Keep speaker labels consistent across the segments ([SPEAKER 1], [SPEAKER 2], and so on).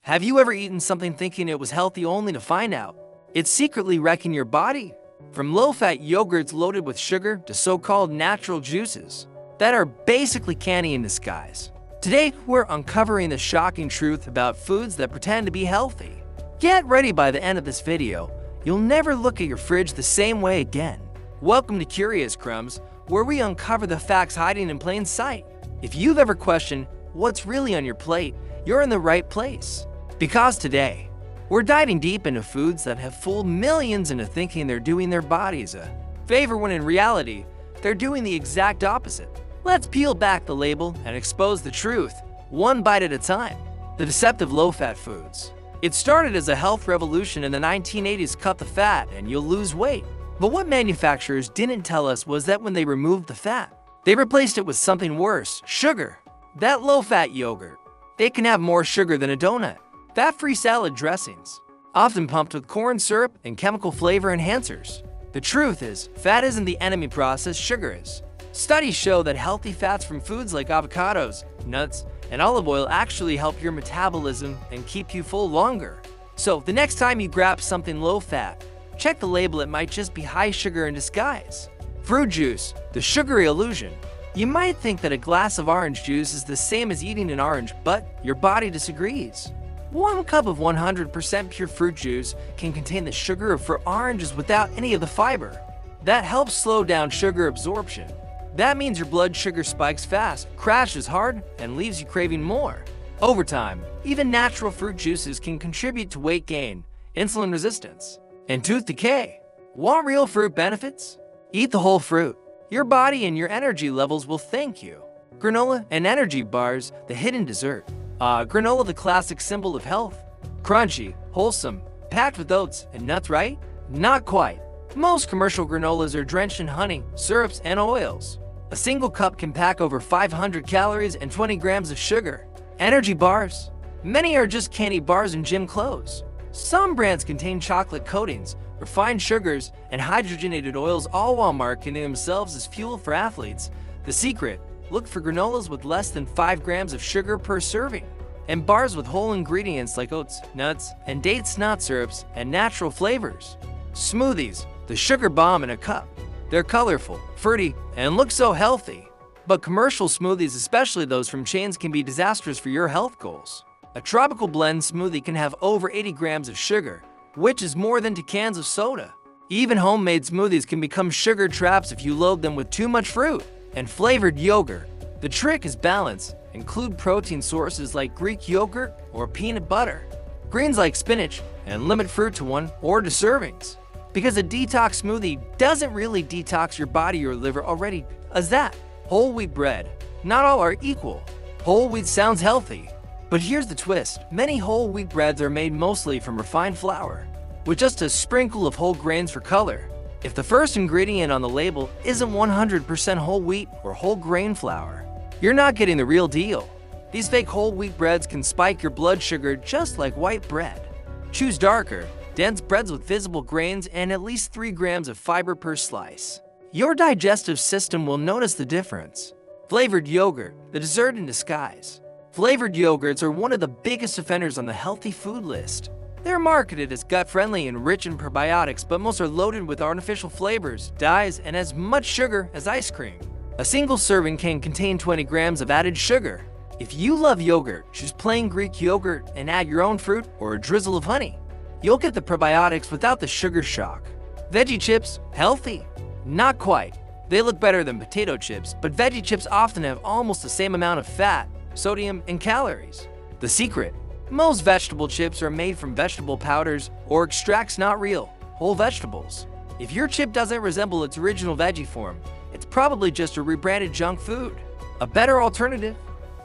[SPEAKER 1] Have you ever eaten something thinking it was healthy only to find out it's secretly wrecking your body? From low-fat yogurts loaded with sugar to so-called natural juices that are basically candy in disguise. Today, we're uncovering the shocking truth about foods that pretend to be healthy. Get ready, by the end of this video, you'll never look at your fridge the same way again. Welcome to Curious Crumbs, where we uncover the facts hiding in plain sight. If you've ever questioned what's really on your plate, you're in the right place. Because today, we're diving deep into foods that have fooled millions into thinking they're doing their bodies a favor when in reality, they're doing the exact opposite. Let's peel back the label and expose the truth, one bite at a time. The deceptive low-fat foods. It started as a health revolution in the 1980s. Cut the fat and you'll lose weight. But what manufacturers didn't tell us was that when they removed the fat, they replaced it with something worse: sugar. That low-fat yogurt. They can have more sugar than a donut. Fat-free salad dressings, often pumped with corn syrup and chemical flavor enhancers. The truth is, fat isn't the enemy process, sugar is. Studies show that healthy fats from foods like avocados, nuts, and olive oil actually help your metabolism and keep you full longer. So the next time you grab something low-fat, check the label. It might just be high sugar in disguise. Fruit juice, the sugary illusion. You might think that a glass of orange juice is the same as eating an orange, but your body disagrees. 1 cup of 100% pure fruit juice can contain the sugar for oranges without any of the fiber. That helps slow down sugar absorption. That means your blood sugar spikes fast, crashes hard, and leaves you craving more. Over time, even natural fruit juices can contribute to weight gain, insulin resistance, and tooth decay. Want real fruit benefits? Eat the whole fruit. Your body and your energy levels will thank you. Granola and energy bars, the hidden dessert. Granola, the classic symbol of health. Crunchy, wholesome, packed with oats and nuts, right? Not quite. Most commercial granolas are drenched in honey, syrups, and oils. A single cup can pack over 500 calories and 20 grams of sugar. Energy bars. Many are just candy bars and gym clothes. Some brands contain chocolate coatings, refined sugars, and hydrogenated oils, all while marketing themselves as fuel for athletes. The secret: look for granolas with less than 5 grams of sugar per serving, and bars with whole ingredients like oats, nuts, and dates, not syrups, and natural flavors. Smoothies, the sugar bomb in a cup. They're colorful, fruity, and look so healthy. But commercial smoothies, especially those from chains, can be disastrous for your health goals. A tropical blend smoothie can have over 80 grams of sugar, which is more than 2 cans of soda. Even homemade smoothies can become sugar traps if you load them with too much fruit. And flavored yogurt. The trick is balance. Include protein sources like Greek yogurt or peanut butter, greens like spinach, and limit fruit to 1 or 2 servings. Because a detox smoothie doesn't really detox your body or liver already as that. Whole wheat bread. Not all are equal. Whole wheat sounds healthy. But here's the twist. Many whole wheat breads are made mostly from refined flour, with just a sprinkle of whole grains for color. If the first ingredient on the label isn't 100% whole wheat or whole grain flour, you're not getting the real deal. These fake whole wheat breads can spike your blood sugar just like white bread. Choose darker, dense breads with visible grains and at least 3 grams of fiber per slice. Your digestive system will notice the difference. Flavored yogurt, the dessert in disguise. Flavored yogurts are one of the biggest offenders on the healthy food list. They're marketed as gut-friendly and rich in probiotics, but most are loaded with artificial flavors, dyes, and as much sugar as ice cream. A single serving can contain 20 grams of added sugar. If you love yogurt, choose plain Greek yogurt and add your own fruit or a drizzle of honey. You'll get the probiotics without the sugar shock. Veggie chips, healthy? Not quite. They look better than potato chips, but veggie chips often have almost the same amount of fat, sodium, and calories. The secret: most vegetable chips are made from vegetable powders or extracts, not real, whole vegetables. If your chip doesn't resemble its original veggie form, it's probably just a rebranded junk food. A better alternative?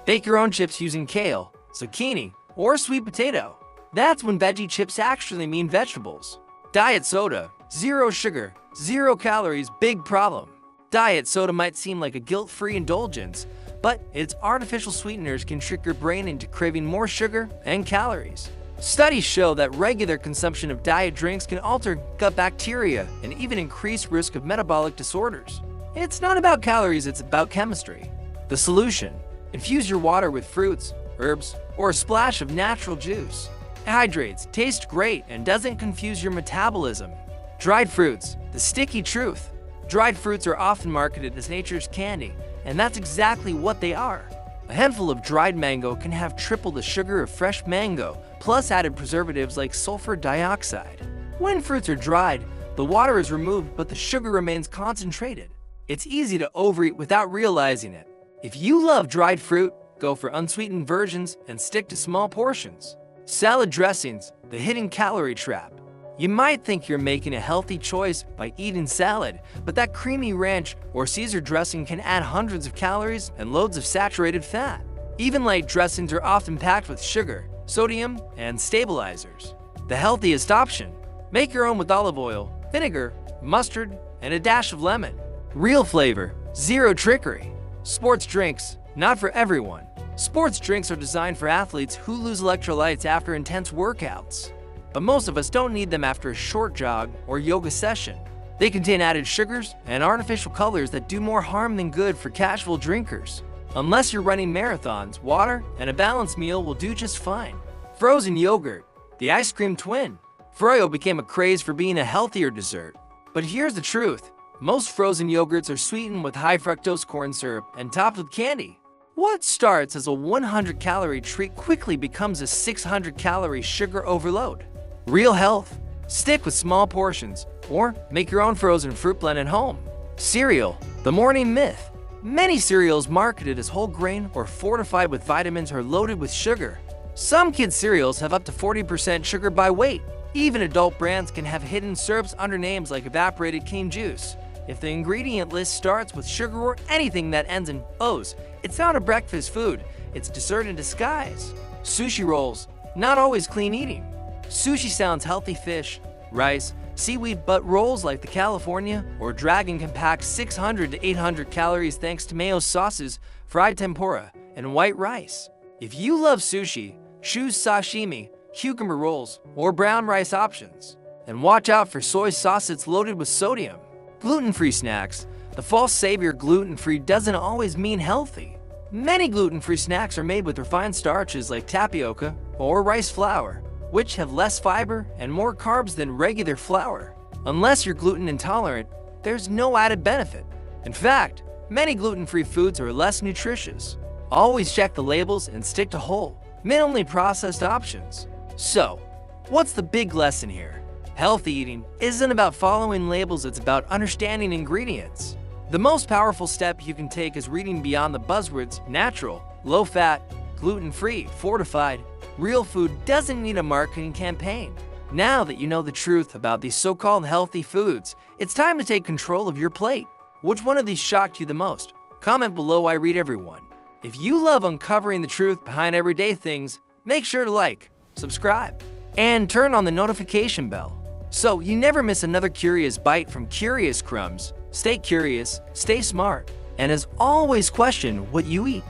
[SPEAKER 1] Bake your own chips using kale, zucchini, or sweet potato. That's when veggie chips actually mean vegetables. Diet soda, 0 sugar, 0 calories, big problem. Diet soda might seem like a guilt-free indulgence, but its artificial sweeteners can trick your brain into craving more sugar and calories. Studies show that regular consumption of diet drinks can alter gut bacteria and even increase risk of metabolic disorders. It's not about calories, it's about chemistry. The solution: infuse your water with fruits, herbs, or a splash of natural juice. It hydrates, tastes great, and doesn't confuse your metabolism. Dried fruits, the sticky truth. Dried fruits are often marketed as nature's candy, and that's exactly what they are. A handful of dried mango can have triple the sugar of fresh mango, plus added preservatives like sulfur dioxide. When fruits are dried, the water is removed but the sugar remains concentrated. It's easy to overeat without realizing it. If you love dried fruit, go for unsweetened versions and stick to small portions. Salad dressings, the hidden calorie trap. You might think you're making a healthy choice by eating salad, but that creamy ranch or Caesar dressing can add hundreds of calories and loads of saturated fat. Even light dressings are often packed with sugar, sodium, and stabilizers. The healthiest option: make your own with olive oil, vinegar, mustard, and a dash of lemon. Real flavor, zero trickery. Sports drinks, not for everyone. Sports drinks are designed for athletes who lose electrolytes after intense workouts. But most of us don't need them after a short jog or yoga session. They contain added sugars and artificial colors that do more harm than good for casual drinkers. Unless you're running marathons, water and a balanced meal will do just fine. Frozen yogurt, the ice cream twin. Froyo became a craze for being a healthier dessert. But here's the truth. Most frozen yogurts are sweetened with high fructose corn syrup and topped with candy. What starts as a 100-calorie treat quickly becomes a 600-calorie sugar overload. Real health: stick with small portions or make your own frozen fruit blend at home. Cereal, the morning myth. Many cereals marketed as whole grain or fortified with vitamins are loaded with sugar. Some kids' cereals have up to 40% sugar by weight. Even adult brands can have hidden syrups under names like evaporated cane juice. If the ingredient list starts with sugar or anything that ends in O's, it's not a breakfast food, it's dessert in disguise. Sushi rolls, not always clean eating. Sushi sounds healthy: fish, rice, seaweed, but rolls like the California or Dragon can pack 600 to 800 calories thanks to mayo sauces, fried tempura, and white rice. If you love sushi, choose sashimi, cucumber rolls, or brown rice options. And watch out for soy sauce, it's loaded with sodium. Gluten-free snacks. The false savior gluten-free doesn't always mean healthy. Many gluten-free snacks are made with refined starches like tapioca or rice flour, which have less fiber and more carbs than regular flour. Unless you're gluten intolerant, there's no added benefit. In fact, many gluten-free foods are less nutritious. Always check the labels and stick to whole, minimally processed options. So, what's the big lesson here? Healthy eating isn't about following labels, it's about understanding ingredients. The most powerful step you can take is reading beyond the buzzwords. Natural, low-fat, gluten-free, fortified. Real food doesn't need a marketing campaign. Now that you know the truth about these so-called healthy foods, it's time to take control of your plate. Which one of these shocked you the most? Comment below, I read everyone. If you love uncovering the truth behind everyday things, make sure to like, subscribe, and turn on the notification bell, so you never miss another curious bite from Curious Crumbs. Stay curious, stay smart, and as always, question what you eat.